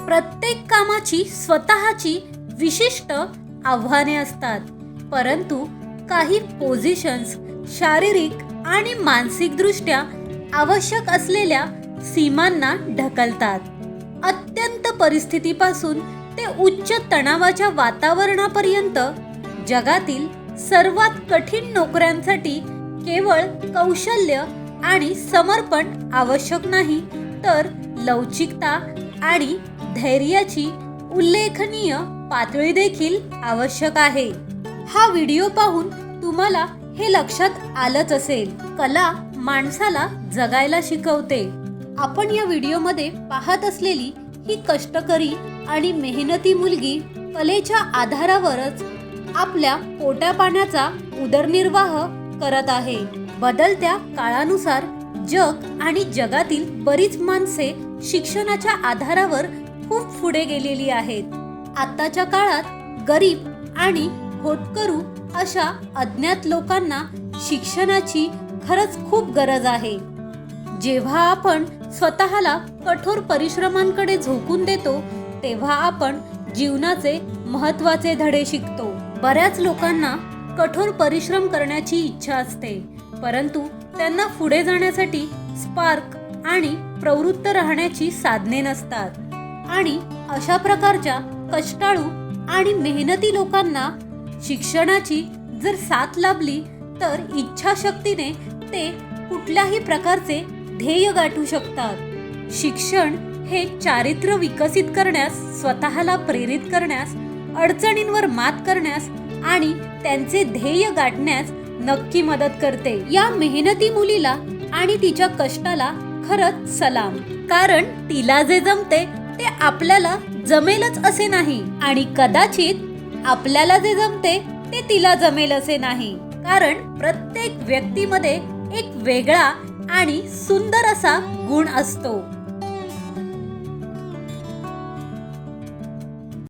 प्रत्येक कामाची स्वतःची विशिष्ट आव्हाने असतात, परंतु काही पोझिशन्स शारीरिक आणि मानसिकदृष्ट्या आवश्यक असलेल्या सीमांना ढकलतात. अत्यंत परिस्थितीपासून ते उच्च तणावाच्या वातावरणापर्यंत जगातील सर्वात कठीण नोकऱ्यांसाठी केवळ कौशल्य आणि समर्पण आवश्यक नाही, तर लवचिकता आणि धैर्याची उल्लेखनीय पातळी देखील आवश्यक आहे. हा व्हिडिओ पाहून तुम्हाला हे लक्षात आलंच असेल, कला माणसाला जगायला शिकवते. आपण या व्हिडिओमध्ये पाहत असलेली ही कष्टकरी आणि मेहनती मुलगी कलेच्या आधारावरच आपल्या पोटापाण्याचा उदरनिर्वाह करत आहे. बदलत्या काळानुसार जग आणि जगातील बरीच माणसे शिक्षणाच्या आधारावर खूप पुढे गेलेली आहेत. आताच्या काळात गरीब आणि होतकरू अशा अज्ञात लोकांना शिक्षणाची खरंच खूप गरज आहे. जेव्हा आपण स्वतःला कठोर परिश्रमांकडे झोकून देतो, तेव्हा आपण जीवनाचे महत्त्वाचे धडे शिकतो. बऱ्याच लोकांना कठोर परिश्रम करण्याची इच्छा असते, परंतु त्यांना पुढे जाण्यासाठी स्पार्क आणि प्रवृत्त राहण्याची साधने नसतात. आणि अशा प्रकारच्या कष्टाळू आणि मेहनती लोकांना शिक्षणाची जर साथ लाभली तर इच्छाशक्तीने ते कुठल्याही प्रकारचे ध्येय गाठू शकतात. शिक्षण हे चारित्र्य विकसित करण्यास, स्वतःला प्रेरित करण्यास, अडचणींवर मात करण्यास आणि त्यांचे ध्येय गाठण्यास नक्की मदत करते. या मेहनती मुलीला आणि तिच्या कष्टाला खरंच सलाम, कारण तिला जे जमते ते आपल्याला जमेलच असे नाही, आणि कदाचित आपल्याला जे जमते ते तिला जमेल असे नाही, कारण प्रत्येक व्यक्तीमध्ये एक वेगळा आणि सुंदर असा गुण असतो.